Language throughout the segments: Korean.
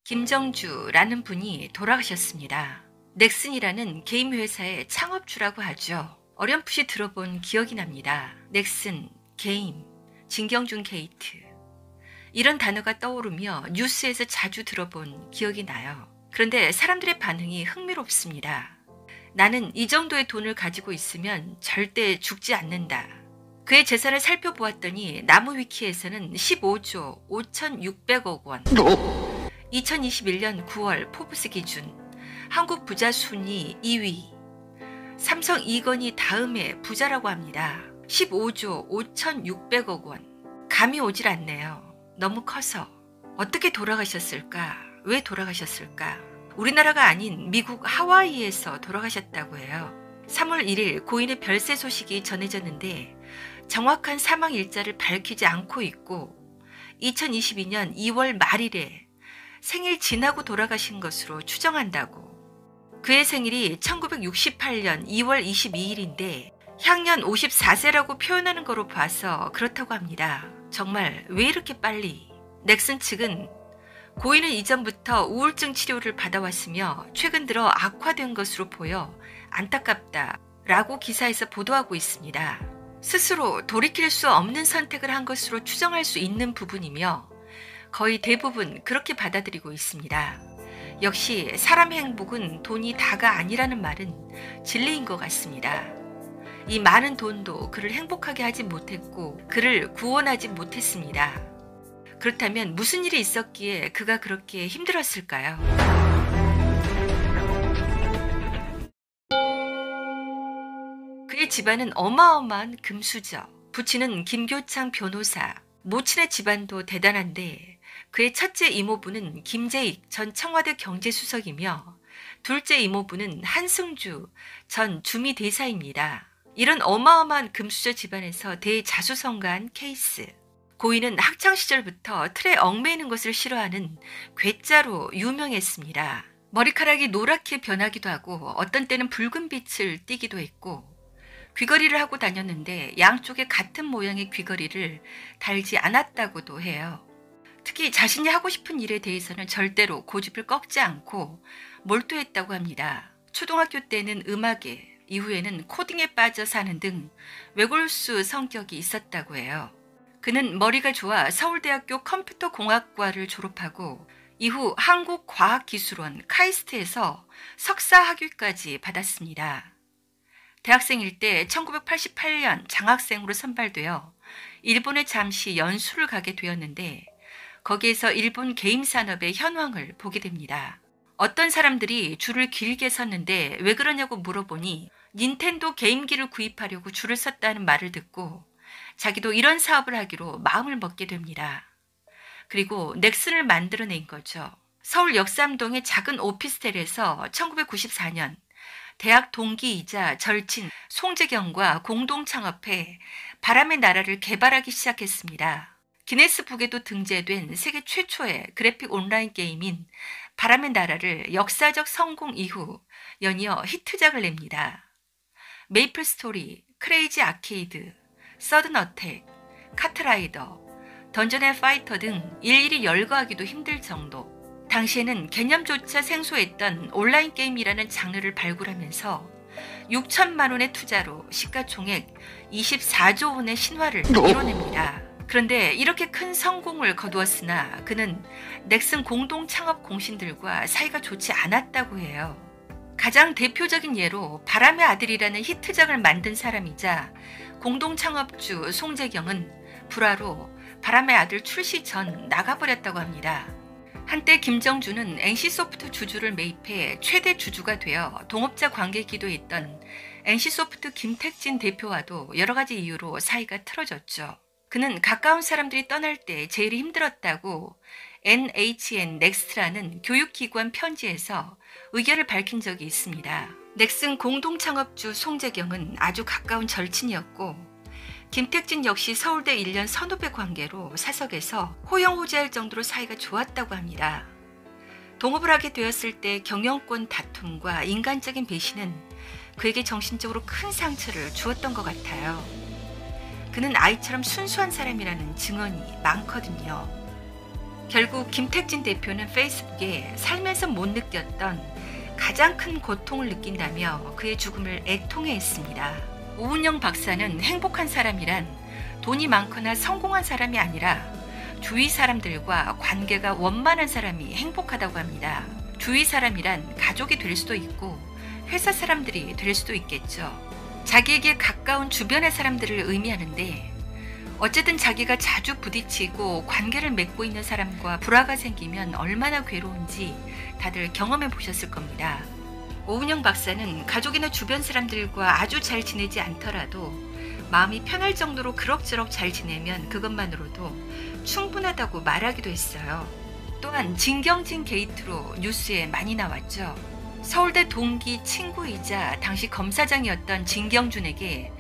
김정주라는 분이 돌아가셨습니다. 넥슨이라는 게임 회사의 창업주라고 하죠. 어렴풋이 들어본 기억이 납니다. 넥슨, 게임, 진경준 게이트. 이런 단어가 떠오르며 뉴스에서 자주 들어본 기억이 나요. 그런데 사람들의 반응이 흥미롭습니다. 나는 이 정도의 돈을 가지고 있으면 절대 죽지 않는다. 그의 재산을 살펴보았더니 나무위키에서는 15조 5,600억 원. 2021년 9월 포브스 기준 한국 부자 순위 2위. 삼성 이건희 다음에 부자라고 합니다. 15조 5,600억 원. 감이 오질 않네요. 너무 커서. 어떻게 돌아가셨을까? 왜 돌아가셨을까? 우리나라가 아닌 미국 하와이에서 돌아가셨다고 해요. 3월 1일 고인의 별세 소식이 전해졌는데 정확한 사망 일자를 밝히지 않고 있고 2022년 2월 말일에 생일 지나고 돌아가신 것으로 추정한다고. 그의 생일이 1968년 2월 22일인데 향년 54세라고 표현하는 거로 봐서 그렇다고 합니다. 정말 왜 이렇게 빨리? 넥슨 측은 고인은 이전부터 우울증 치료를 받아왔으며 최근 들어 악화된 것으로 보여 안타깝다라고 기사에서 보도하고 있습니다. 스스로 돌이킬 수 없는 선택을 한 것으로 추정할 수 있는 부분이며 거의 대부분 그렇게 받아들이고 있습니다. 역시 사람의 행복은 돈이 다가 아니라는 말은 진리인 것 같습니다. 이 많은 돈도 그를 행복하게 하지 못했고 그를 구원하지 못했습니다. 그렇다면 무슨 일이 있었기에 그가 그렇게 힘들었을까요? 그의 집안은 어마어마한 금수저. 부친은 김교창 변호사. 모친의 집안도 대단한데 그의 첫째 이모부는 김재익 전 청와대 경제수석이며 둘째 이모부는 한승주 전 주미대사입니다. 이런 어마어마한 금수저 집안에서 대자수성가한 케이스. 고인은 학창시절부터 틀에 얽매이는 것을 싫어하는 괴짜로 유명했습니다. 머리카락이 노랗게 변하기도 하고 어떤 때는 붉은 빛을 띠기도 했고 귀걸이를 하고 다녔는데 양쪽에 같은 모양의 귀걸이를 달지 않았다고도 해요. 특히 자신이 하고 싶은 일에 대해서는 절대로 고집을 꺾지 않고 몰두했다고 합니다. 초등학교 때는 음악에, 이후에는 코딩에 빠져 사는 등 외골수 성격이 있었다고 해요. 그는 머리가 좋아 서울대학교 컴퓨터공학과를 졸업하고 이후 한국과학기술원 카이스트에서 석사학위까지 받았습니다. 대학생일 때 1988년 장학생으로 선발되어 일본에 잠시 연수를 가게 되었는데 거기에서 일본 게임 산업의 현황을 보게 됩니다. 어떤 사람들이 줄을 길게 섰는데 왜 그러냐고 물어보니 닌텐도 게임기를 구입하려고 줄을 섰다는 말을 듣고 자기도 이런 사업을 하기로 마음을 먹게 됩니다. 그리고 넥슨을 만들어낸 거죠. 서울 역삼동의 작은 오피스텔에서 1994년 대학 동기이자 절친 송재경과 공동 창업해 바람의 나라를 개발하기 시작했습니다. 기네스북에도 등재된 세계 최초의 그래픽 온라인 게임인 바람의 나라를 역사적 성공 이후 연이어 히트작을 냅니다. 메이플 스토리, 크레이지 아케이드, 서든 어택, 카트라이더, 던전 앤 파이터 등 일일이 열거하기도 힘들 정도. 당시에는 개념조차 생소했던 온라인 게임이라는 장르를 발굴하면서 6천만 원의 투자로 시가총액 24조 원의 신화를 이뤄냅니다. 그런데 이렇게 큰 성공을 거두었으나 그는 넥슨 공동 창업 공신들과 사이가 좋지 않았다고 해요. 가장 대표적인 예로 바람의 아들이라는 히트작을 만든 사람이자 공동 창업주 송재경은 불화로 바람의 아들 출시 전 나가버렸다고 합니다. 한때 김정주는 NC소프트 주주를 매입해 최대 주주가 되어 동업자 관계 기도했던 NC소프트 김택진 대표와도 여러 가지 이유로 사이가 틀어졌죠. 그는 가까운 사람들이 떠날 때 제일 힘들었다고 NHN 넥스트라는 교육기관 편지에서 의견을 밝힌 적이 있습니다. 넥슨 공동 창업주 송재경은 아주 가까운 절친이었고 김택진 역시 서울대 1년 선후배 관계로 사석에서 호영호재할 정도로 사이가 좋았다고 합니다. 동업을 하게 되었을 때 경영권 다툼과 인간적인 배신은 그에게 정신적으로 큰 상처를 주었던 것 같아요. 그는 아이처럼 순수한 사람이라는 증언이 많거든요. 결국 김택진 대표는 페이스북에 살면서 못 느꼈던 가장 큰 고통을 느낀다며 그의 죽음을 애통해했습니다. 오은영 박사는 행복한 사람이란 돈이 많거나 성공한 사람이 아니라 주위 사람들과 관계가 원만한 사람이 행복하다고 합니다. 주위 사람이란 가족이 될 수도 있고 회사 사람들이 될 수도 있겠죠. 자기에게 가까운 주변의 사람들을 의미하는데 어쨌든 자기가 자주 부딪히고 관계를 맺고 있는 사람과 불화가 생기면 얼마나 괴로운지 다들 경험해 보셨을 겁니다. 오은영 박사는 가족이나 주변 사람들과 아주 잘 지내지 않더라도 마음이 편할 정도로 그럭저럭 잘 지내면 그것만으로도 충분하다고 말하기도 했어요. 또한 진경진 게이트로 뉴스에 많이 나왔죠. 서울대 동기 친구이자 당시 검사장이었던 진경준에게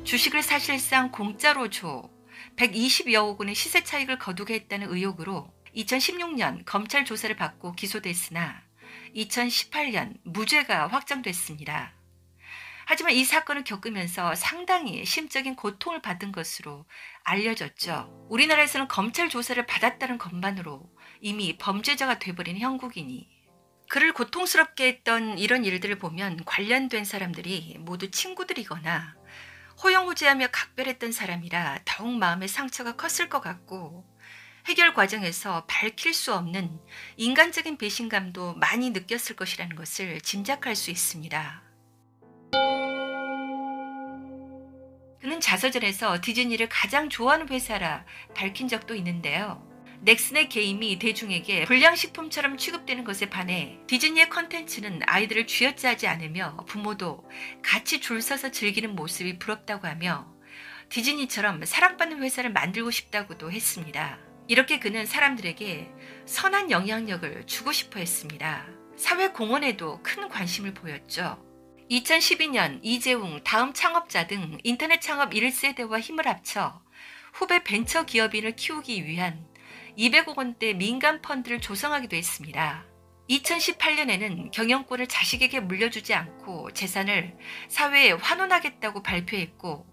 주식을 사실상 공짜로 줘 120여억 원의 시세 차익을 거두게 했다는 의혹으로 2016년 검찰 조사를 받고 기소됐으나 2018년 무죄가 확정됐습니다. 하지만 이 사건을 겪으면서 상당히 심적인 고통을 받은 것으로 알려졌죠. 우리나라에서는 검찰 조사를 받았다는 것만으로 이미 범죄자가 돼버린 형국이니 그를 고통스럽게 했던 이런 일들을 보면 관련된 사람들이 모두 친구들이거나 호영호재하며 각별했던 사람이라 더욱 마음의 상처가 컸을 것 같고 해결 과정에서 밝힐 수 없는 인간적인 배신감도 많이 느꼈을 것이라는 것을 짐작할 수 있습니다. 그는 자서전에서 디즈니를 가장 좋아하는 회사라 밝힌 적도 있는데요. 넥슨의 게임이 대중에게 불량식품처럼 취급되는 것에 반해 디즈니의 컨텐츠는 아이들을 쥐어짜지 않으며 부모도 같이 줄 서서 즐기는 모습이 부럽다고 하며 디즈니처럼 사랑받는 회사를 만들고 싶다고도 했습니다. 이렇게 그는 사람들에게 선한 영향력을 주고 싶어 했습니다. 사회 공헌에도 큰 관심을 보였죠. 2012년 이재웅 다음 창업자 등 인터넷 창업 1세대와 힘을 합쳐 후배 벤처 기업인을 키우기 위한 200억 원대 민간 펀드를 조성하기도 했습니다. 2018년에는 경영권을 자식에게 물려주지 않고 재산을 사회에 환원하겠다고 발표했고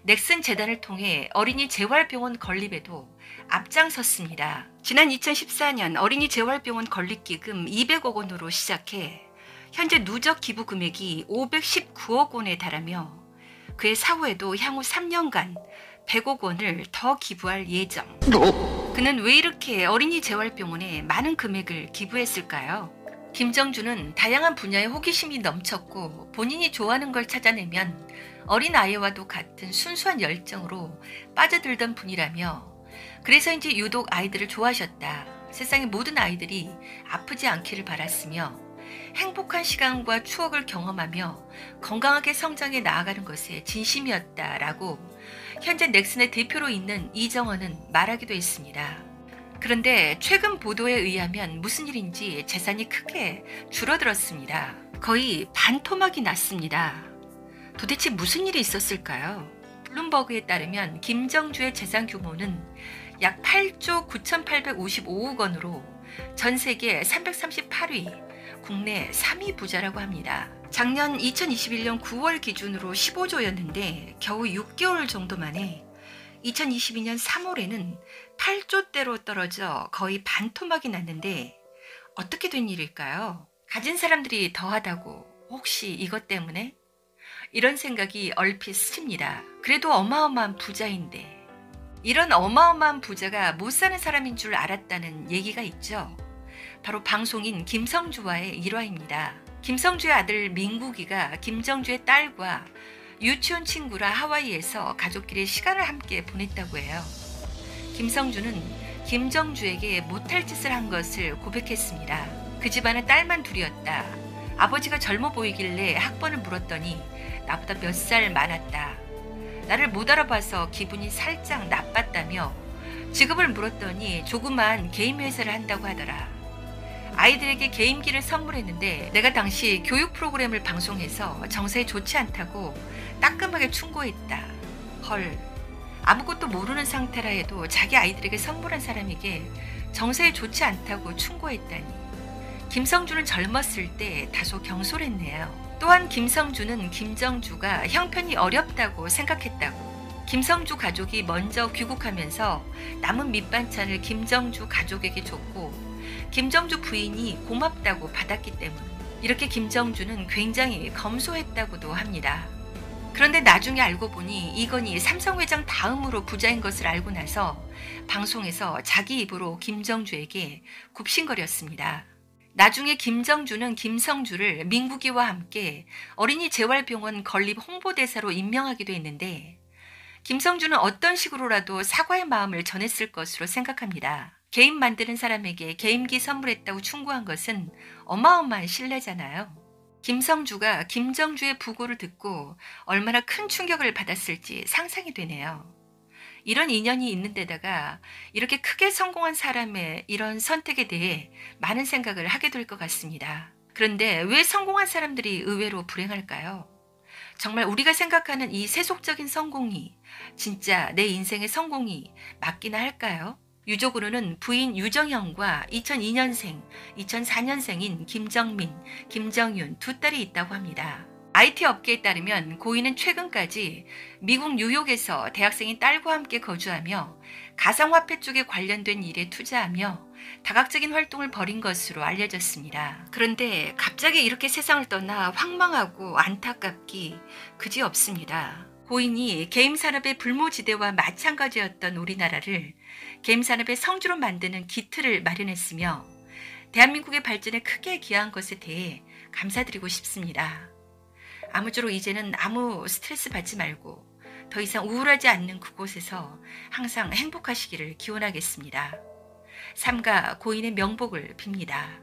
넥슨 재단을 통해 어린이 재활병원 건립에도 앞장섰습니다. 지난 2014년 어린이 재활병원 건립기금 200억 원으로 시작해 현재 누적 기부 금액이 519억 원에 달하며 그의 사후에도 향후 3년간 100억 원을 더 기부할 예정. 그는 왜 이렇게 어린이 재활병원에 많은 금액을 기부했을까요? 김정주는 다양한 분야에 호기심이 넘쳤고 본인이 좋아하는 걸 찾아내면 어린아이와도 같은 순수한 열정으로 빠져들던 분이라며 그래서인지 유독 아이들을 좋아하셨다. 세상의 모든 아이들이 아프지 않기를 바랐으며 행복한 시간과 추억을 경험하며 건강하게 성장해 나아가는 것에 진심이었다라고 현재 넥슨의 대표로 있는 이정원은 말하기도 했습니다. 그런데 최근 보도에 의하면 무슨 일인지 재산이 크게 줄어들었습니다. 거의 반토막이 났습니다. 도대체 무슨 일이 있었을까요? 블룸버그에 따르면 김정주의 재산 규모는 약 8조 9,855억 원으로 전 세계 338위, 국내 3위 부자라고 합니다. 작년 2021년 9월 기준으로 15조였는데 겨우 6개월 정도 만에 2022년 3월에는 8조대로 떨어져 거의 반토막이 났는데 어떻게 된 일일까요? 가진 사람들이 더하다고 혹시 이것 때문에? 이런 생각이 얼핏 스칩니다. 그래도 어마어마한 부자인데 이런 어마어마한 부자가 못 사는 사람인 줄 알았다는 얘기가 있죠. 바로 방송인 김성주와의 일화입니다. 김성주의 아들 민국이가 김정주의 딸과 유치원 친구라 하와이에서 가족끼리 시간을 함께 보냈다고 해요. 김성주는 김정주에게 못할 짓을 한 것을 고백했습니다. 그 집안은 딸만 둘이었다. 아버지가 젊어 보이길래 학번을 물었더니 나보다 몇 살 많았다. 나를 못 알아봐서 기분이 살짝 나빴다며 직업을 물었더니 조그만 게임 회사를 한다고 하더라. 아이들에게 게임기를 선물했는데 내가 당시 교육 프로그램을 방송해서 정서에 좋지 않다고 따끔하게 충고했다. 헐, 아무것도 모르는 상태라 해도 자기 아이들에게 선물한 사람에게 정서에 좋지 않다고 충고했다니. 김성주는 젊었을 때 다소 경솔했네요. 또한 김성주는 김정주가 형편이 어렵다고 생각했다고. 김성주 가족이 먼저 귀국하면서 남은 밑반찬을 김정주 가족에게 줬고 김정주 부인이 고맙다고 받았기 때문 이렇게 김정주는 굉장히 검소했다고도 합니다. 그런데 나중에 알고 보니 이건희 삼성 회장 다음으로 부자인 것을 알고 나서 방송에서 자기 입으로 김정주에게 굽신거렸습니다. 나중에 김정주는 김성주를 민국이와 함께 어린이 재활병원 건립 홍보대사로 임명하기도 했는데 김성주는 어떤 식으로라도 사과의 마음을 전했을 것으로 생각합니다. 게임 만드는 사람에게 게임기 선물했다고 충고한 것은 어마어마한 신뢰잖아요. 김성주가 김정주의 부고를 듣고 얼마나 큰 충격을 받았을지 상상이 되네요. 이런 인연이 있는 데다가 이렇게 크게 성공한 사람의 이런 선택에 대해 많은 생각을 하게 될 것 같습니다. 그런데 왜 성공한 사람들이 의외로 불행할까요? 정말 우리가 생각하는 이 세속적인 성공이 진짜 내 인생의 성공이 맞기나 할까요? 유족으로는 부인 유정영과 2002년생, 2004년생인 김정민, 김정윤 두 딸이 있다고 합니다. IT 업계에 따르면 고인은 최근까지 미국 뉴욕에서 대학생인 딸과 함께 거주하며 가상화폐 쪽에 관련된 일에 투자하며 다각적인 활동을 벌인 것으로 알려졌습니다. 그런데 갑자기 이렇게 세상을 떠나 황망하고 안타깝기 그지없습니다. 고인이 게임 산업의 불모지대와 마찬가지였던 우리나라를 게임 산업의 성지로 만드는 기틀을 마련했으며 대한민국의 발전에 크게 기여한 것에 대해 감사드리고 싶습니다. 아무쪼록 이제는 아무 스트레스 받지 말고 더 이상 우울하지 않는 그곳에서 항상 행복하시기를 기원하겠습니다. 삼가 고인의 명복을 빕니다.